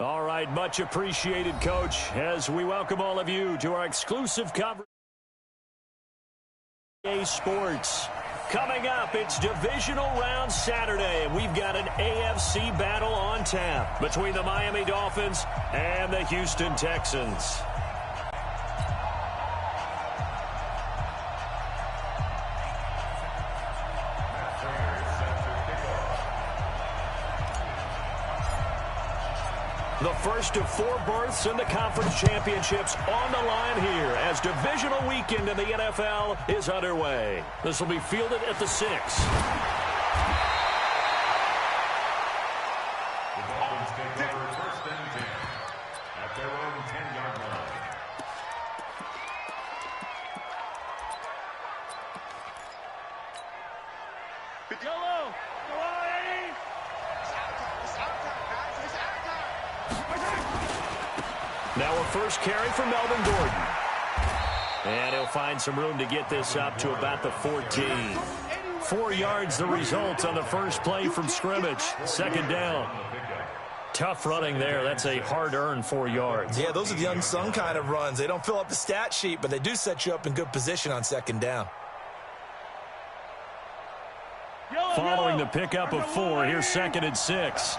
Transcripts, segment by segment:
All right, much appreciated, Coach, as we welcome all of you to our exclusive coverage of sports. Coming up, it's divisional round Saturday, and we've got an AFC battle on tap between the Miami Dolphins and the Houston Texans. The first of 4 berths in the conference championships on the line here as divisional weekend in the NFL is underway. This will be fielded at the 6. The Dolphins take over first and 10 at their own 10-yard line. YOLO! Go on, Eddie! Now a first carry for Melvin Gordon. And he'll find some room to get this up to about the 14. 4 yards the result on the first play from scrimmage. Second down. Tough running there. That's a hard-earned 4 yards. Yeah, those are the unsung kind of runs. They don't fill up the stat sheet, but they do set you up in good position on second down. Following the pickup of 4, here's 2nd and 6.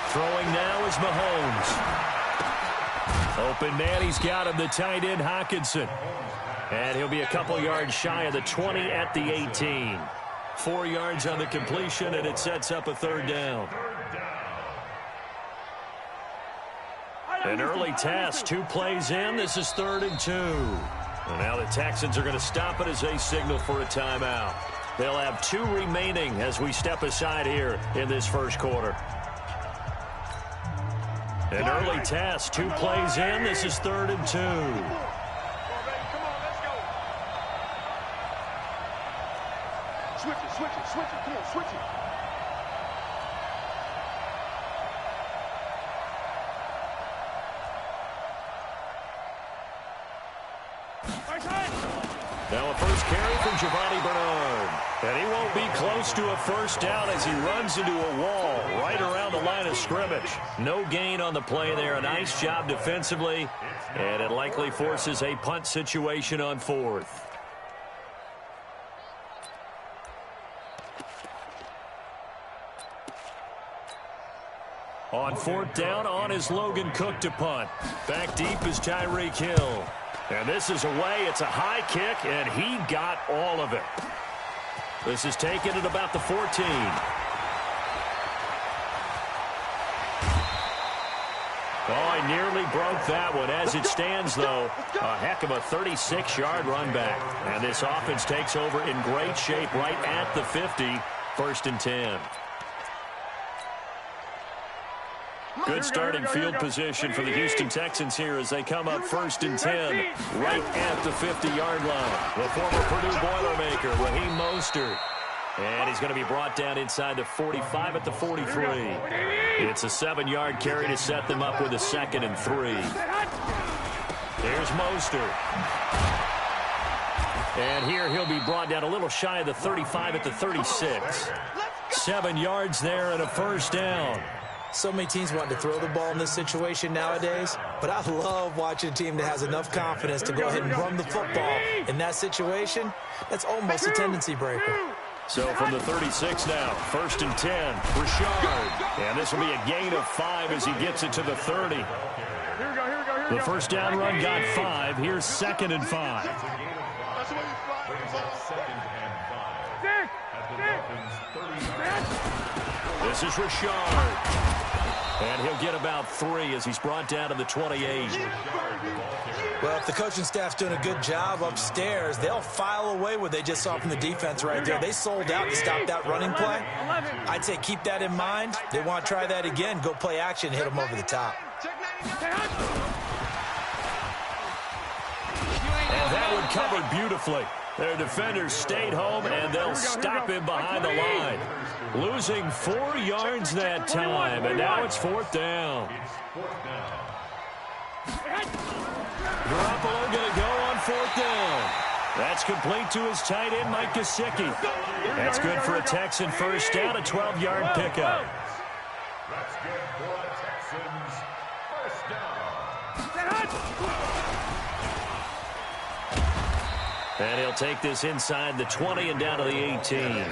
Throwing now is Mahomes. Open man, he's got him, the tight end Hockenson. And he'll be a couple yards shy of the 20 at the 18. 4 yards on the completion, and it sets up a 3rd down. An early test, 2 plays in. This is 3rd and 2. And now the Texans are going to stop it as they signal for a timeout. They'll have 2 remaining as we step aside here in this first quarter. An early test, 2 plays in. This is 3rd and 2. Switch it, come on, switch it. Now a first carry from Giovanni Bernard. And he won't be close to a first down as he runs into a wall right around the line of scrimmage. No gain on the play there. A nice job defensively. And it likely forces a punt situation on 4th. On 4th down, on is Logan Cook to punt. Back deep is Tyreek Hill. And this is away. It's a high kick, and he got all of it. This is taken at about the 14. Oh, I nearly broke that one. As it stands, though, a heck of a 36-yard run back. And this offense takes over in great shape right at the 50. 1st and 10. Good starting field position for the Houston Texans here as they come up 1st and 10 right at the 50-yard line. The former Purdue Boilermaker, Raheem Mostert. And he's going to be brought down inside the 45 at the 43. It's a 7-yard carry to set them up with a 2nd and 3. There's Mostert. And here he'll be brought down a little shy of the 35 at the 36. 7 yards there and a first down. So many teams want to throw the ball in this situation nowadays, but I love watching a team that has enough confidence to go ahead and run the football. In that situation, that's almost a tendency breaker. So from the 36 now, 1st and 10, Rashard. And this will be a gain of 5 as he gets it to the 30. The first down run got 5. Here's 2nd and 5. This is Rashard. And he'll get about 3 as he's brought down to the 28. Well, if the coaching staff's doing a good job upstairs, they'll file away what they just saw from the defense right there. They sold out to stop that running play. I'd say keep that in mind. They want to try that again. Go play action, hit them over the top. And that one covered beautifully. Their defenders stayed home, and they'll stop him behind the line. Losing 4 yards that time, and now it's 4th down. Garoppolo going to go on 4th down. That's complete to his tight end, Mike Gesicki. That's good for a Texan first down, a 12-yard pickup. And he'll take this inside the 20 and down to the 18.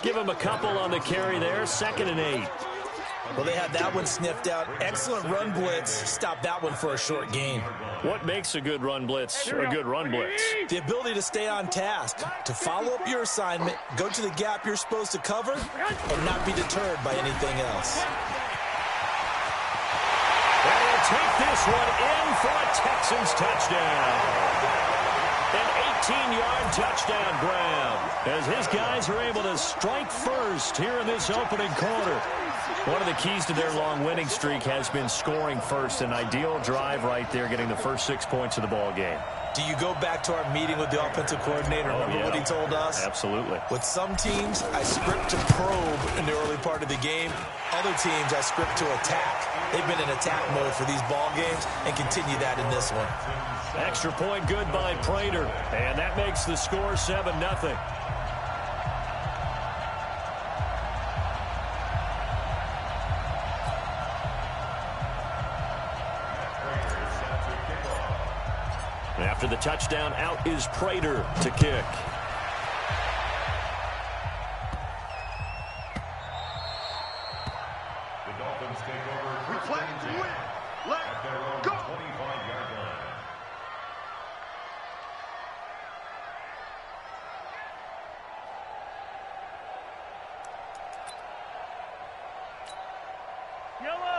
Give him a couple on the carry there, 2nd and 8. Well, they had that one sniffed out. Excellent run blitz. Stop that one for a short gain. What makes a good run blitz a good run blitz? The ability to stay on task, to follow up your assignment, go to the gap you're supposed to cover, and not be deterred by anything else. And he'll take this one in for a Texans touchdown. An 18-yard touchdown grab as his guys are able to strike first here in this opening quarter. One of the keys to their long winning streak has been scoring first. An ideal drive right there, getting the first 6 points of the ball game. Do you go back to our meeting with the offensive coordinator? Remember what he told us? Absolutely. With some teams, I script to probe in the early part of the game. Other teams, I script to attack. They've been in attack mode for these ball games and continue that in this one. Extra point good by Prater, and that makes the score 7-0. After the touchdown, out is Prater to kick. The Dolphins take over first and 10 at their own 25-yard line.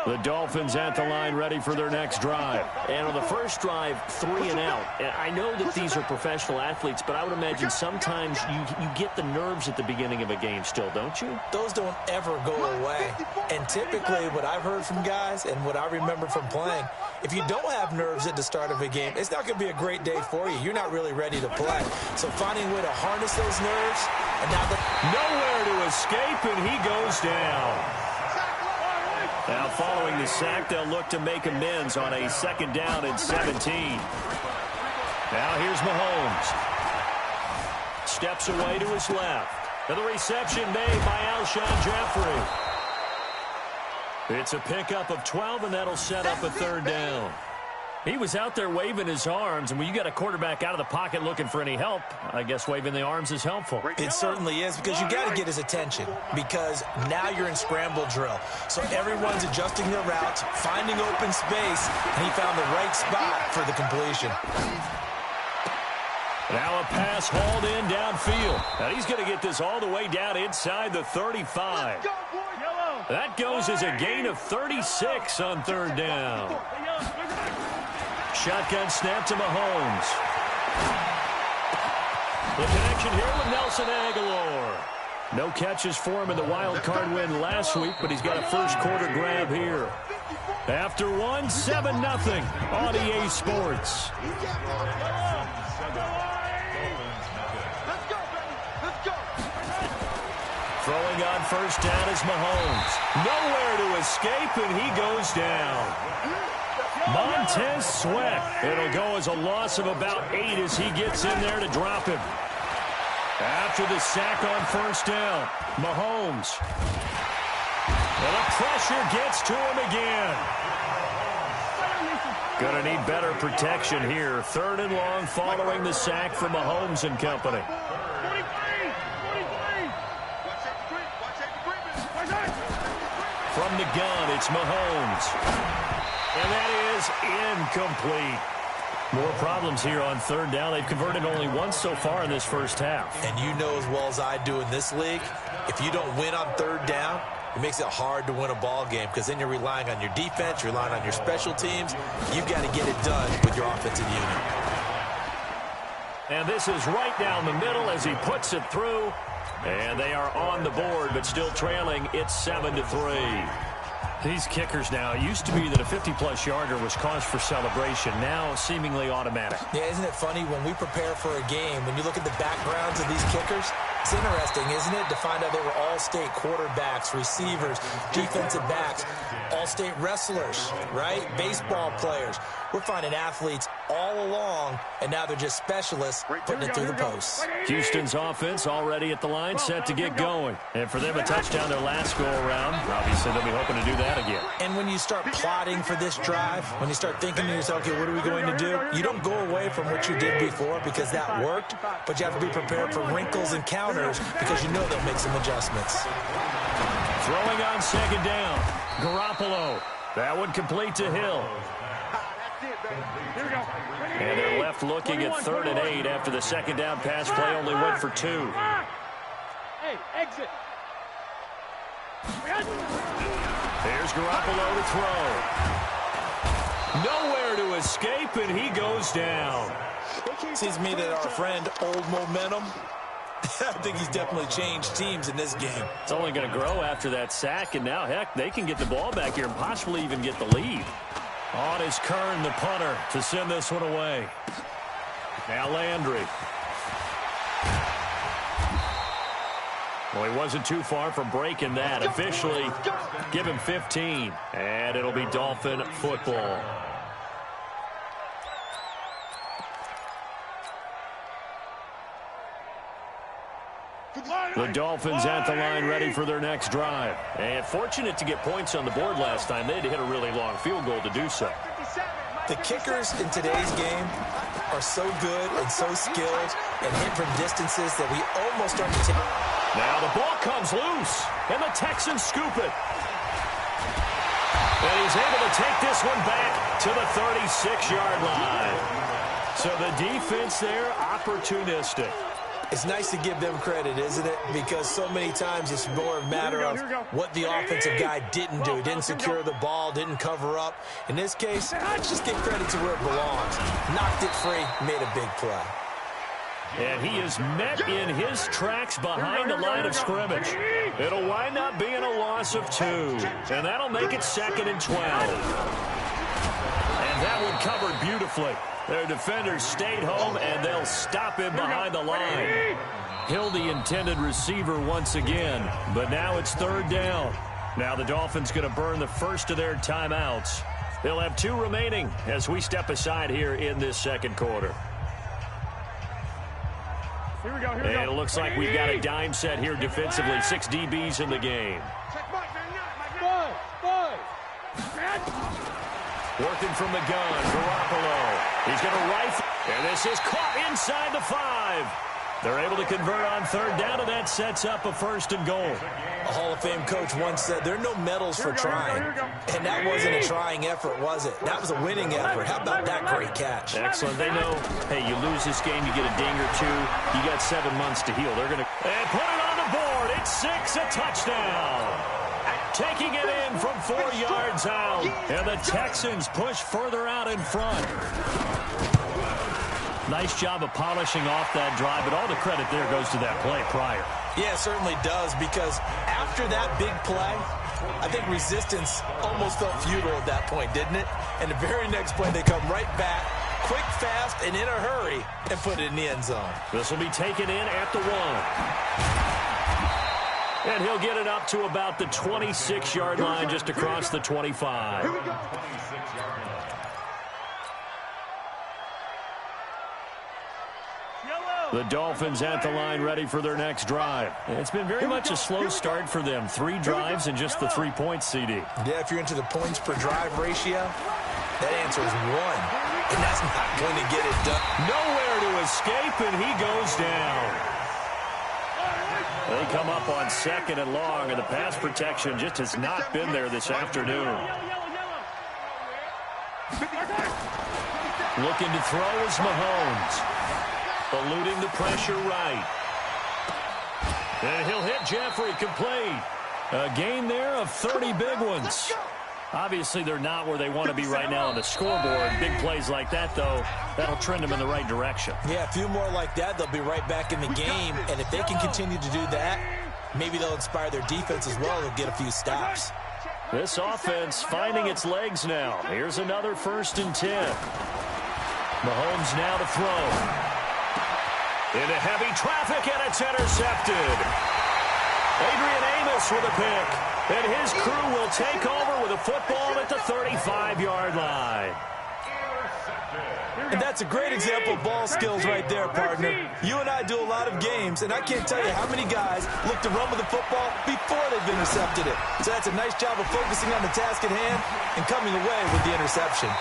The Dolphins at the line, ready for their next drive. And on the first drive, 3 and out. And I know that these are professional athletes, but I would imagine sometimes you get the nerves at the beginning of a game still, don't you? Those don't ever go away. And typically what I've heard from guys and what I remember from playing, if you don't have nerves at the start of a game, it's not going to be a great day for you. You're not really ready to play. So finding a way to harness those nerves, and now nowhere to escape, and he goes down. Now, following the sack, they'll look to make amends on a 2nd down and 17. Now, here's Mahomes. Steps away to his left. And the reception made by Alshon Jeffrey. It's a pickup of 12, and that'll set up a 3rd down. He was out there waving his arms, and when you got a quarterback out of the pocket looking for any help, I guess waving the arms is helpful. It certainly is, because you got to get his attention, because now you're in scramble drill. So everyone's adjusting their routes, finding open space, and he found the right spot for the completion. Now a pass hauled in downfield. Now he's going to get this all the way down inside the 35. That goes as a gain of 36 on 3rd down. Shotgun snap to Mahomes. The connection here with Nelson Aguilar. No catches for him in the wild card win last week, but he's got a first quarter grab here. After one, 7-0 on EA Sports. Throwing on first down is Mahomes. Nowhere to escape, and he goes down. Montez Sweat. It'll go as a loss of about 8 as he gets in there to drop him. After the sack on first down, Mahomes. And the pressure gets to him again. Going to need better protection here. 3rd and long following the sack from Mahomes and company. From the gun, it's Mahomes. And that is incomplete. More problems here on 3rd down. They've converted only once so far in this first half. And you know as well as I do in this league, if you don't win on 3rd down, it makes it hard to win a ball game, because then you're relying on your defense, you're relying on your special teams. You've got to get it done with your offensive unit. And this is right down the middle as he puts it through. And they are on the board, but still trailing. It's 7-3. These kickers now, it used to be that a 50-plus yarder was cause for celebration. Now, seemingly automatic. Yeah, isn't it funny when we prepare for a game, when you look at the backgrounds of these kickers, it's interesting, isn't it, to find out they were all-state quarterbacks, receivers, defensive backs, all-state wrestlers, right? Baseball players. We're finding athletes all along, and now they're just specialists putting it through the posts. Houston's offense already at the line, set to get going. And for them, a touchdown their last go-around. Obviously, they'll be hoping to do that again. And when you start plotting for this drive, when you start thinking to yourself, okay, what are we going to do? You don't go away from what you did before because that worked, but you have to be prepared for wrinkles and counters because you know they'll make some adjustments. Throwing on second down. Garoppolo. That one complete to Hill. And they're left looking at 3rd and 8 after the second down pass play only went for 2. Hey, exit. There's Garoppolo to throw. Nowhere to escape, and he goes down. Seems to me that our friend, Old Momentum, I think he's definitely changed teams in this game. It's only going to grow after that sack, and now, heck, they can get the ball back here and possibly even get the lead. On is Kern, the punter, to send this one away. Now Landry. Well, he wasn't too far from breaking that. Officially, give him 15. And it'll be Dolphin football. The Dolphins at the line, ready for their next drive. And fortunate to get points on the board last time. They had to hit a really long field goal to do so. The kickers in today's game are so good and so skilled and hit from distances that we almost start to take. Now the ball comes loose, and the Texans scoop it. And he's able to take this one back to the 36-yard line. So the defense there, opportunistic. It's nice to give them credit, isn't it? Because so many times it's more a matter of what the offensive guy didn't do. He didn't secure the ball, didn't cover up. In this case, let's just give credit to where it belongs. Knocked it free, made a big play. And he is met in his tracks behind the line of scrimmage. It'll wind up being a loss of 2. And that'll make it 2nd and 12. And that one covered beautifully. Their defenders stayed home, and they'll stop him behind the line. Hill, the intended receiver once again, but now it's 3rd down. Now the Dolphins going to burn the first of their timeouts. They'll have 2 remaining as we step aside here in this second quarter. Here we go. And it looks like we've got a dime set here defensively. 6 DBs in the game. Working from the gun, Garoppolo. He's going to rifle, and this is caught inside the 5. They're able to convert on 3rd down, and that sets up a 1st and goal. A Hall of Fame coach once said, there are no medals for trying. And that wasn't a trying effort, was it? That was a winning effort. How about that great catch? Excellent. They know, hey, you lose this game, you get a ding or 2. You got 7 months to heal. They're going to and put it on the board. It's 6, a touchdown. Taking it in from 4 yards out. And the Texans push further out in front. Nice job of polishing off that drive, but all the credit there goes to that play prior. Yeah, it certainly does, because after that big play, I think resistance almost felt futile at that point, didn't it? And the very next play, they come right back, quick, fast, and in a hurry, and put it in the end zone. This will be taken in at the 1. And he'll get it up to about the 26-yard line, just across the 25. Here we go. The Dolphins at the line, ready for their next drive. It's been very much a slow start for them. 3 drives and just the 3 points, CD. Yeah, if you're into the points per drive ratio, that answer is 1. And that's not going to get it done. Nowhere to escape, and he goes down. They come up on 2nd and long, and the pass protection just has not been there this afternoon. Looking to throw is Mahomes. Eluding the pressure right. And he'll hit Jeffrey, complete. A gain there of 30 big ones. Obviously, they're not where they want to be right now on the scoreboard. Big plays like that, though, that'll trend them in the right direction. Yeah, a few more like that, they'll be right back in the game. And if they can continue to do that, maybe they'll inspire their defense as well. They'll get a few stops. This offense finding its legs now. Here's another 1st and 10. Mahomes now to throw. Into heavy traffic, and it's intercepted. Adrian Amos with a pick. And his crew will take over with a football at the 35-yard line. And that's a great example of ball skills right there, partner. You and I do a lot of games, and I can't tell you how many guys look to run with the football before they've intercepted it. So that's a nice job of focusing on the task at hand and coming away with the interception.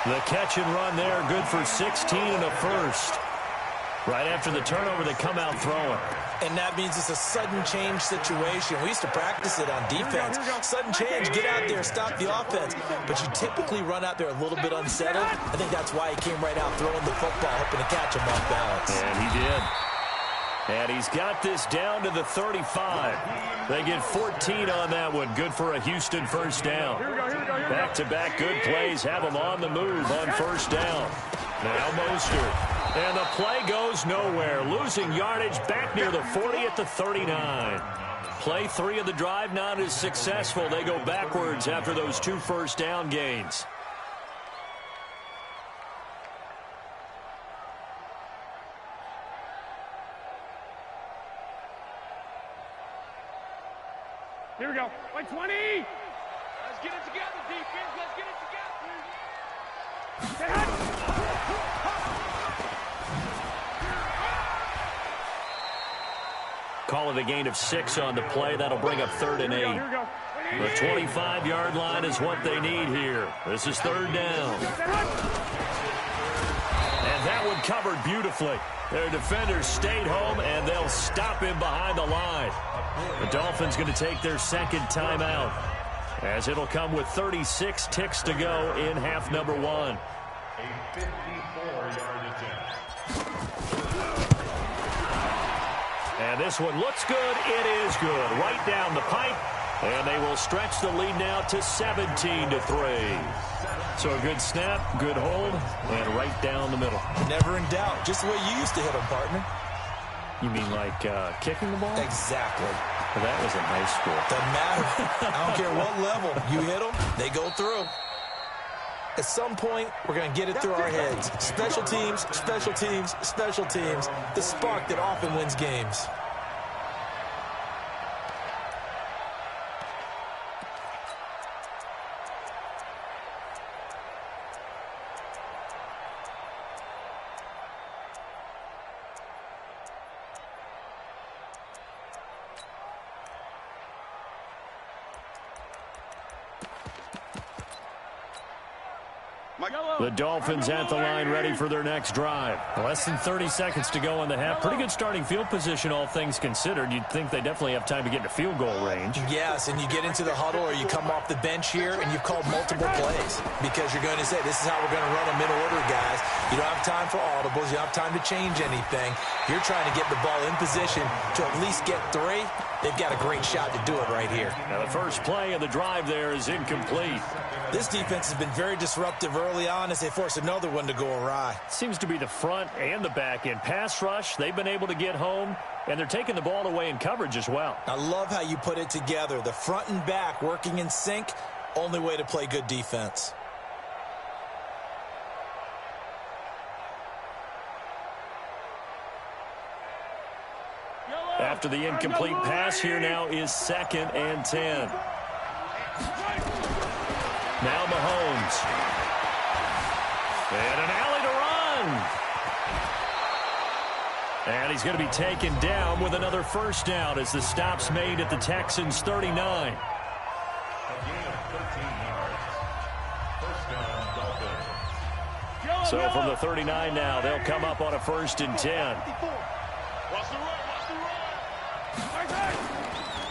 The catch and run there, good for 16 and a first. Right after the turnover, they come out throwing. And that means it's a sudden change situation. We used to practice it on defense. Sudden change, get out there, stop the offense. But you typically run out there a little bit unsettled. I think that's why he came right out throwing the football, hoping to catch him off balance. And he did. And he's got this down to the 35. They get 14 on that one. Good for a Houston first down. Back-to-back good plays have them on the move on first down. Now Mostert. And the play goes nowhere. Losing yardage back near the 40 at the 39. Play 3 of the drive not as successful. They go backwards after those 2 first down gains. Here we go. By 20. Let's get it together, defense. Let's get it together. Call it a gain of 6 on the play. That'll bring up 3rd and 8. The 25-yard line is what they need here. This is 3rd down. And that one covered beautifully. Their defenders stayed home, and they'll stop him behind the line. The Dolphins going to take their 2nd timeout, as it'll come with 36 ticks to go in half number 1. A 54-yard attempt. And this one looks good. It is good. Right down the pipe. And they will stretch the lead now to 17-3. So a good snap, good hold, and right down the middle. Never in doubt. Just the way you used to hit them, partner. You mean like kicking the ball? Exactly. Well, that was in high school. Doesn't matter. I don't care what level. You hit them, they go through. At some point, we're going to get it through our heads. Special teams, special teams, special teams. The spark that often wins games. The Dolphins at the line ready for their next drive. Less than 30 seconds to go in the half. Pretty good starting field position, all things considered. You'd think they definitely have time to get into field goal range. Yes, and you get into the huddle or you come off the bench here and you've called multiple plays because you're going to say, this is how we're going to run them in order, guys. You don't have time for audibles. You don't have time to change anything. You're trying to get the ball in position to at least get 3. They've got a great shot to do it right here. Now the first play of the drive there is incomplete. This defense has been very disruptive early on as they force another one to go awry. Seems to be the front and the back end. Pass rush, they've been able to get home, and they're taking the ball away in coverage as well. I love how you put it together. The front and back working in sync, only way to play good defense. After the incomplete pass, here now is 2nd and 10. Now Mahomes. And an alley to run. And he's going to be taken down with another first down as the stop's made at the Texans' 39. A gain of 13 yards. First down, Dolphins. So from the 39 now, they'll come up on a 1st and 10.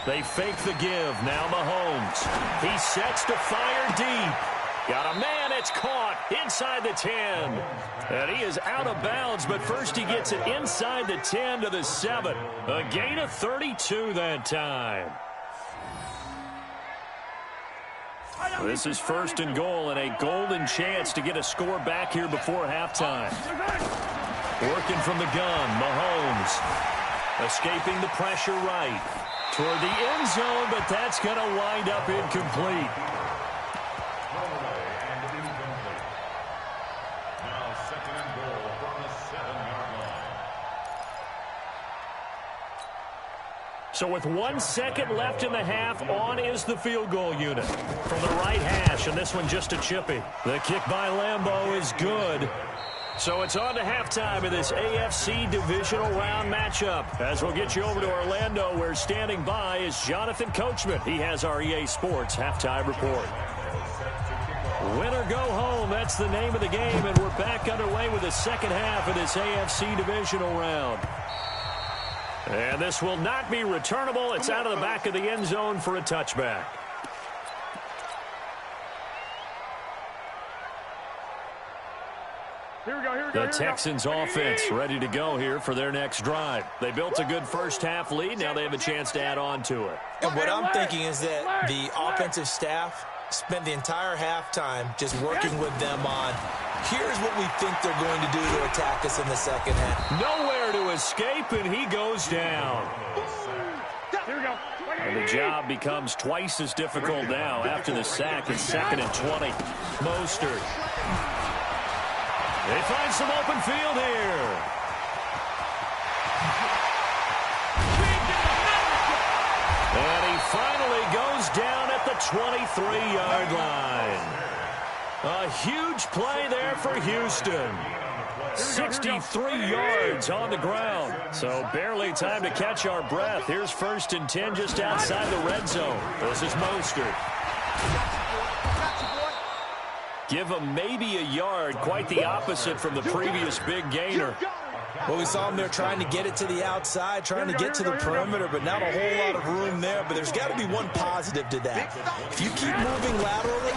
They fake the give. Now Mahomes. He sets to fire deep. Got a man. It's caught inside the 10. And he is out of bounds, but first he gets it inside the 10 to the 7. A gain of 32 that time. This is 1st and goal and a golden chance to get a score back here before halftime. Working from the gun, Mahomes. Escaping the pressure right. Toward the end zone, but that's going to wind up incomplete. And incomplete. Now 2nd and goal from the 7-yard line. So with 1 second left in the half, on is the field goal unit. From the right hash, and this one just a chippy. The kick by Lambeau is good. So it's on to halftime of this AFC divisional round matchup. As we'll get you over to Orlando, where standing by is Jonathan Coachman. He has our EA Sports halftime report. Win or go home, that's the name of the game, and we're back underway with the second half of this AFC divisional round. And this will not be returnable. It's out of the back of the end zone for a touchback. The Texans offense ready to go here for their next drive. They built a good first half lead. Now they have a chance to add on to it. And what I'm thinking is that the offensive staff spent the entire halftime just working with them on, here's what we think they're going to do to attack us in the second half. Nowhere to escape, and he goes down. And the job becomes twice as difficult now after the sack. It's 2nd and 20. Mostert. They find some open field here. And he finally goes down at the 23-yard line. A huge play there for Houston. 63 yards on the ground. So barely time to catch our breath. Here's 1st and 10 just outside the red zone. This is Mostert. Give him maybe a yard, quite the opposite from the previous big gainer. Well, we saw him there trying to get it to the outside, trying to get to the perimeter, but not a whole lot of room there. But there's got to be one positive to that. If you keep moving laterally,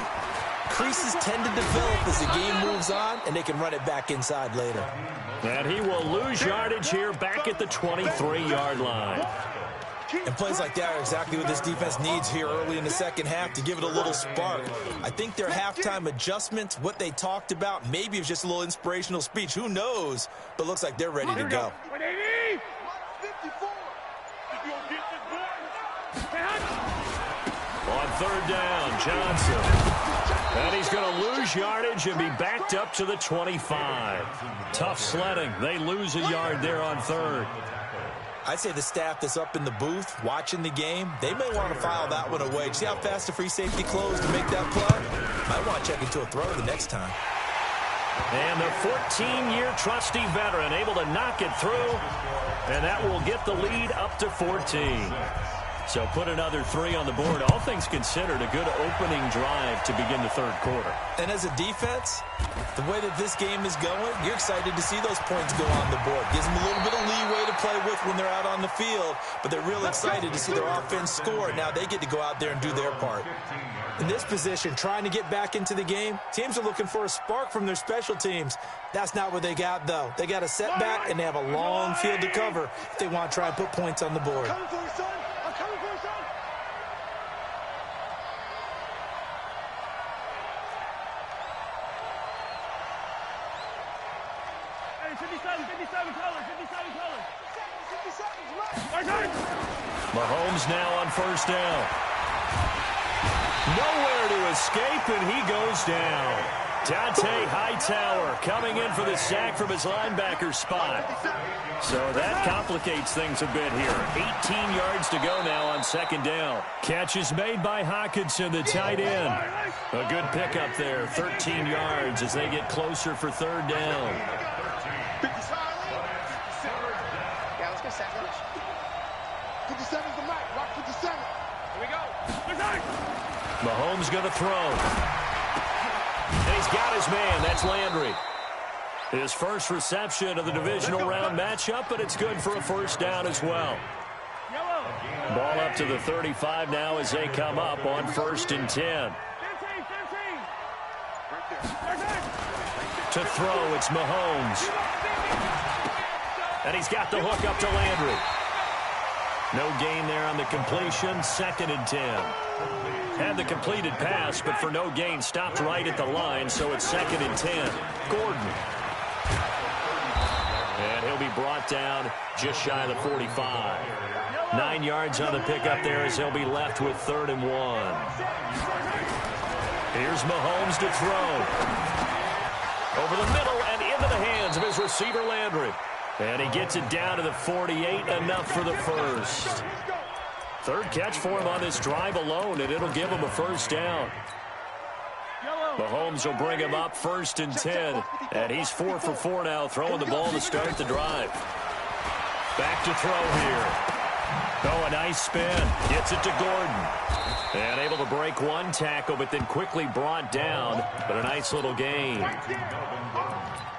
creases tend to develop as the game moves on, and they can run it back inside later. And he will lose yardage here back at the 23-yard line. And plays like that are exactly what this defense needs here early in the second half to give it a little spark. I think their halftime adjustments, what they talked about, maybe it was just a little inspirational speech. Who knows? But looks like they're ready to go. On 3rd down, Johnson. And he's going to lose yardage and be backed up to the 25. Tough sledding. They lose a yard there on 3rd. I'd say the staff that's up in the booth watching the game, they may want to file that one away. See how fast the free safety closed to make that play? Might want to check into a throw the next time. And the 14-year trusty veteran able to knock it through, and that will get the lead up to 14. So put another 3 on the board. All things considered, a good opening drive to begin the 3rd quarter. And as a defense, the way that this game is going, you're excited to see those points go on the board. Gives them a little bit of leeway to play with when they're out on the field, but they're real excited to see their offense score. Now they get to go out there and do their part. In this position, trying to get back into the game, teams are looking for a spark from their special teams. That's not what they got, though. They got a setback, and they have a long field to cover if they want to try and put points on the board. Mahomes now on 1st down. Nowhere to escape, and he goes down. Dante Hightower coming in for the sack from his linebacker spot. So that complicates things a bit here. 18 yards to go now on 2nd down. Catch is made by Hawkinson, the tight end. A good pickup there, 13 yards as they get closer for 3rd down. Mahomes going to throw. And he's got his man. That's Landry. His first reception of the divisional round matchup, but it's good for a 1st down as well. Ball up to the 35 now as they come up on 1st and 10. To throw, it's Mahomes. And he's got the hook up to Landry. No gain there on the completion. 2nd and 10. Had the completed pass, but for no gain, stopped right at the line, so it's 2nd and 10. Gordon. And he'll be brought down just shy of the 45. 9 yards on the pickup there as he'll be left with 3rd and 1. Here's Mahomes to throw. Over the middle and into the hands of his receiver, Landry. And he gets it down to the 48, enough for the 1st. 3rd catch for him on this drive alone, and it'll give him a 1st down. Mahomes will bring him up 1st and 10. And he's 4 for 4 now, throwing the ball to start the drive. Back to throw here. Oh, a nice spin. Gets it to Gordon. And able to break one tackle, but then quickly brought down. But a nice little gain.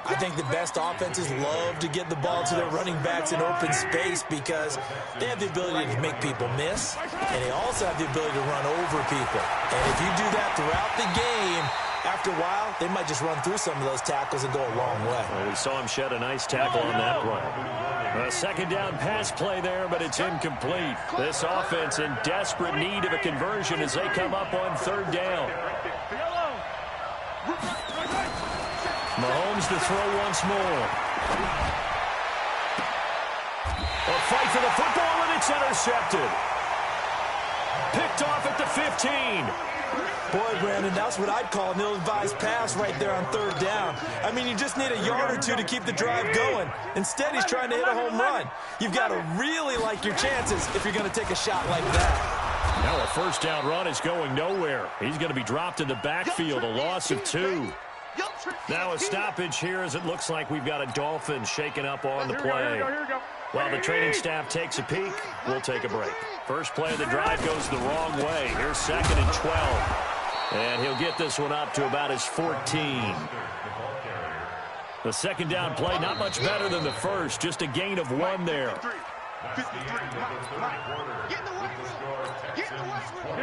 I think the best offenses love to get the ball to their running backs in open space because they have the ability to make people miss, and they also have the ability to run over people. And if you do that throughout the game, after a while, they might just run through some of those tackles and go a long way. Well, we saw him shed a nice tackle on that play. A 2nd down pass play there, but it's incomplete. This offense in desperate need of a conversion as they come up on 3rd down. Mahomes to throw once more. A fight for the football, and it's intercepted. Picked off at the 15. Boy, Brandon, that's what I'd call an ill-advised pass right there on 3rd down. I mean, you just need a yard or two to keep the drive going. Instead, he's trying to hit a home run. You've got to really like your chances if you're going to take a shot like that. Now a 1st down run is going nowhere. He's going to be dropped in the backfield, a loss of 2. Now a stoppage here as it looks like we've got a Dolphin shaken up on the play. While the training staff takes a peek, we'll take a break. First play of the drive goes the wrong way. Here's 2nd and 12. And he'll get this one up to about his 14. The 2nd down play, not much better than the first. Just a gain of 1 there.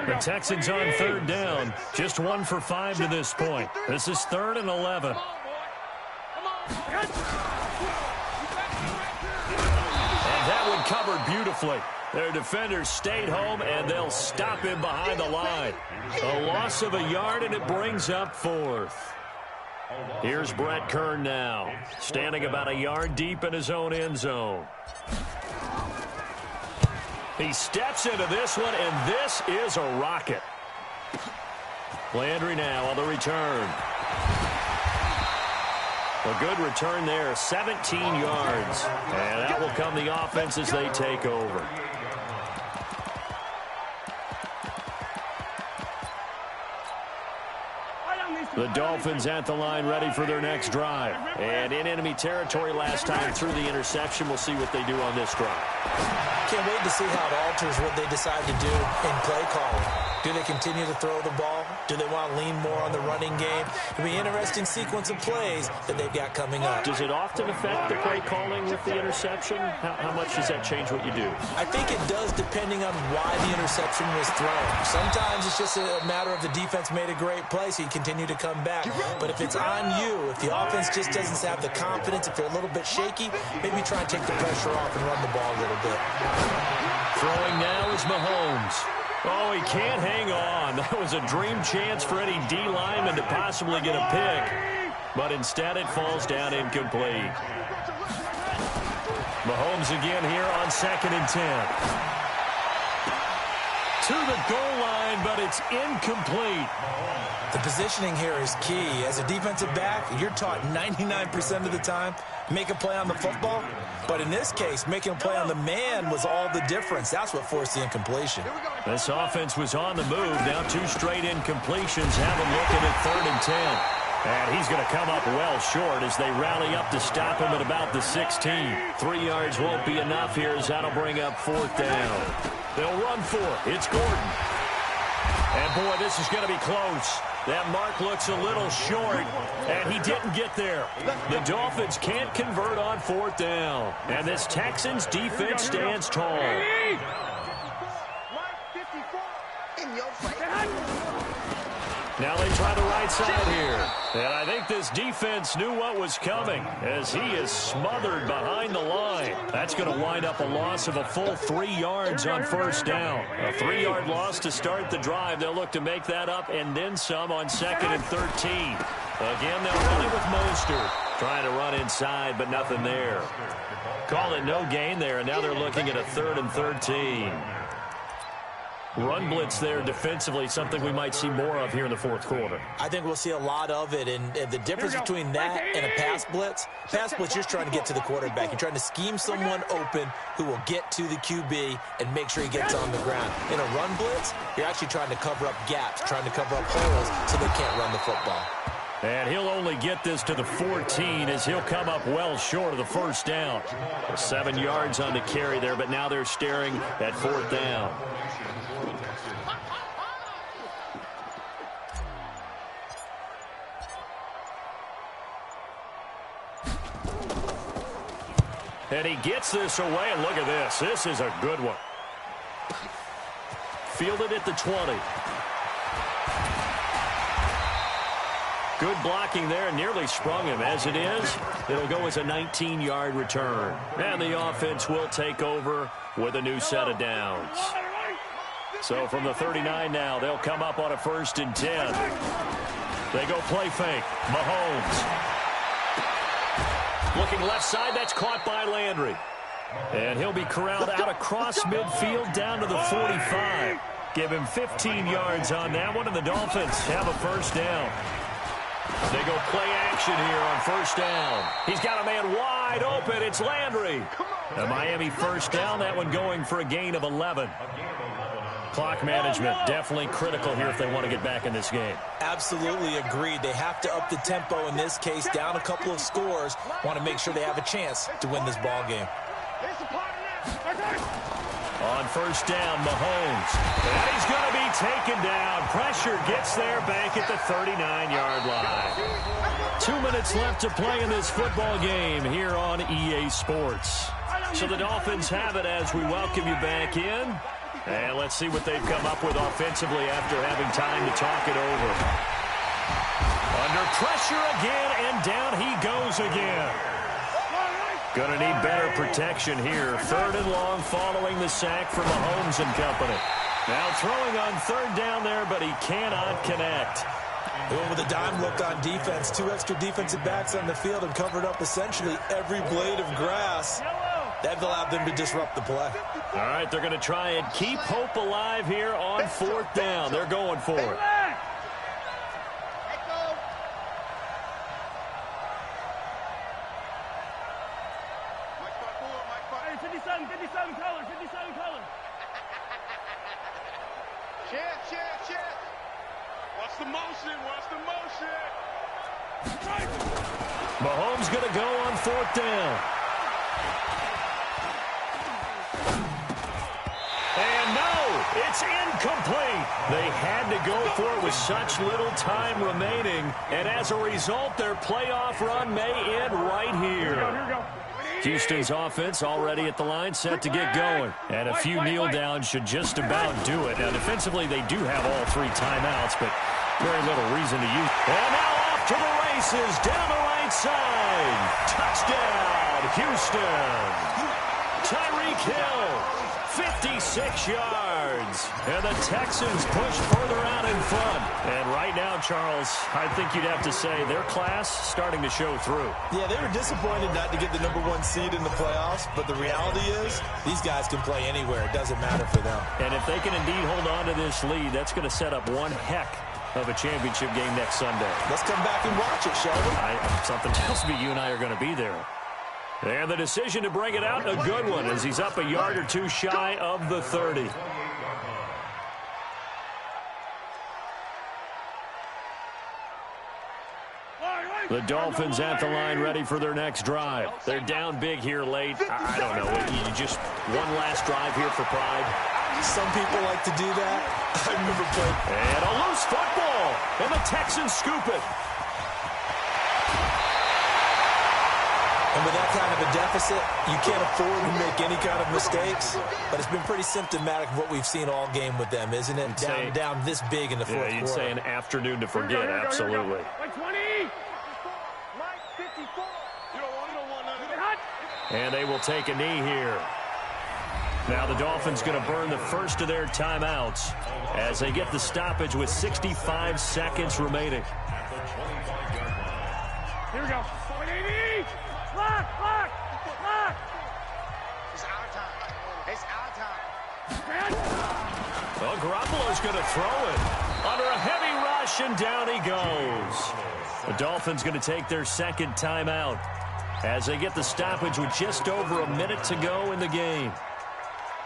The Texans on 3rd down. Just 1 for 5 to this point. This is 3rd and 11. And that one covered beautifully. Their defenders stayed home, and they'll stop him behind the line. A loss of a yard, and it brings up 4th. Here's Brett Kern now, standing about a yard deep in his own end zone. He steps into this one, and this is a rocket. Landry now on the return. A good return there, 17 yards. And that will come the offense as they take over. The Dolphins at the line ready for their next drive. And in enemy territory last time through the interception. We'll see what they do on this drive. Can't wait to see how it alters what they decide to do in play calling. Do they continue to throw the ball? Do they want to lean more on the running game? It'll be an interesting sequence of plays that they've got coming up. Does it often affect the play calling with the interception? How much does that change what you do? I think it does depending on why the interception was thrown. Sometimes it's just a matter of the defense made a great play, so you continue to come back. But if it's on you, if the offense just doesn't have the confidence, if they're a little bit shaky, maybe try and take the pressure off and run the ball a little bit. Throwing now is Mahomes. Oh, he can't hang on. That was a dream chance for any D lineman to possibly get a pick. But instead it falls down incomplete. Mahomes again here on 2nd and 10. To the goal line, but it's incomplete. The positioning here is key. As a defensive back, you're taught 99% of the time, make a play on the football. But in this case, making a play on the man was all the difference. That's what forced the incompletion. This offense was on the move. Now 2 straight incompletions have him looking at 3rd and 10. And he's going to come up well short as they rally up to stop him at about the 16. 3 yards won't be enough here as that'll bring up 4th down. They'll run for it. It's Gordon. And, boy, this is going to be close. That mark looks a little short, and he didn't get there. The Dolphins can't convert on 4th down. And this Texans defense stands tall. Now they try the right side here. And I think this defense knew what was coming as he is smothered behind the line. That's going to wind up a loss of a full 3 yards on 1st down. A 3-yard loss to start the drive. They'll look to make that up and then some on 2nd and 13. Again, they'll run it with Mostert. Trying to run inside, but nothing there. Call it no gain there, and now they're looking at a 3rd and 13. Run blitz there defensively, something we might see more of here in the fourth quarter. I think we'll see a lot of it, and the difference between that and a pass blitz, you're trying to get to the quarterback. You're trying to scheme someone open who will get to the QB and make sure he gets on the ground. In a run blitz, you're actually trying to cover up gaps, trying to cover up holes so they can't run the football. And he'll only get this to the 14 as he'll come up well short of the first down. 7 yards on the carry there, but now they're staring at fourth down. And he gets this away, and look at this. This is a good one. Fielded at the 20. Good blocking there, and nearly sprung him. As it is, it'll go as a 19-yard return. And the offense will take over with a new set of downs. So from the 39 now, they'll come up on a 1st and 10. They go play fake. Mahomes. Looking left side, that's caught by Landry. And he'll be corralled out across midfield down to the 45. Give him 15 yards on that one, and the Dolphins have a first down. They go play action here on first down. He's got a man wide open. It's Landry. The Miami first down, that one going for a gain of 11. Clock management definitely critical here if they want to get back in this game. Absolutely agreed. They have to up the tempo in this case, down a couple of scores. Want to make sure they have a chance to win this ball game. On first down, Mahomes. And he's going to be taken down. Pressure gets there back at the 39-yard line. 2 minutes left to play in this football game here on EA Sports. So the Dolphins have it as we welcome you back in. And let's see what they've come up with offensively after having time to talk it over. Under pressure again, and down he goes again. Going to need better protection here. 3rd and long following the sack from Mahomes and company. Now throwing on 3rd down there, but he cannot connect. Going with a dime look on defense. 2 extra defensive backs on the field and covered up essentially every blade of grass. That allowed them to disrupt the play. All right, they're going to try and keep hope alive here on 4th down. They're going for it. Watch the motion. Watch the motion. Mahomes going to go on 4th down. And no, it's incomplete. They had to go for it with such little time remaining. And as a result, their playoff run may end right here. Here we go. Houston's offense already at the line, set to get going. And a few kneel downs should just about do it. Now, defensively, they do have all 3 timeouts, but very little reason to use. And now off to the races, down the right side. Touchdown, Houston. Tyreek Hill. 56 yards. And the Texans push further out in front. And right now, Charles, I think you'd have to say their class starting to show through. Yeah, they were disappointed not to get the #1 seed in the playoffs, but the reality is these guys can play anywhere. It doesn't matter for them. And if they can indeed hold on to this lead, that's going to set up one heck of a championship game next Sunday. Let's come back and watch it, shall we? Something tells me you and I are going to be there. And the decision to bring it out, a good one, as he's up a yard or 2 shy of the 30. The Dolphins at the line ready for their next drive. They're down big here late. I don't know. You just one last drive here for pride. Some people like to do that. I remember playing. And a loose football. And the Texans scoop it. And with that kind of a deficit, you can't afford to make any kind of mistakes. But it's been pretty symptomatic of what we've seen all game with them, isn't it? Down this big in the fourth quarter. You'd say an afternoon to forget, absolutely. Like 20. Mike 54. You don't want nothing. And they will take a knee here. Now the Dolphins going to burn the first of their timeouts as they get the stoppage with 65 seconds remaining. Here we go. 180. Lock. It's our time. It's our time. is going to throw it under a heavy rush, and down he goes. The Dolphins going to take their second timeout as they get the stoppage with just over a minute to go in the game.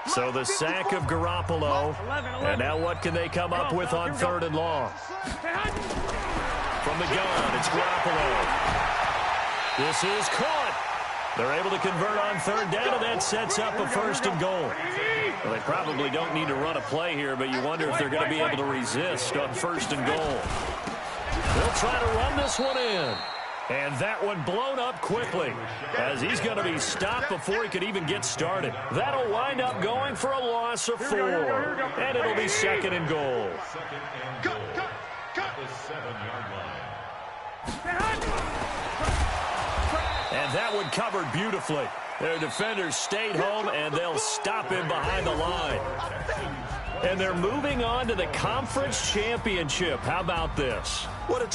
So the sack of Garoppolo, and now what can they come up with on 3rd and long? From the gun, it's Garoppolo. This is caught. They're able to convert on 3rd down, and that sets up a 1st and goal. Well, they probably don't need to run a play here, but you wonder if they're going to be able to resist on 1st and goal. They'll try to run this one in. And that one blown up quickly as he's going to be stopped before he could even get started. That'll wind up going for a loss of 4. And it'll be 2nd and goal. Cut. The 7-yard line. And that one covered beautifully. Their defenders stayed home, and they'll stop him behind the line. And they're moving on to the conference championship. How about this? What a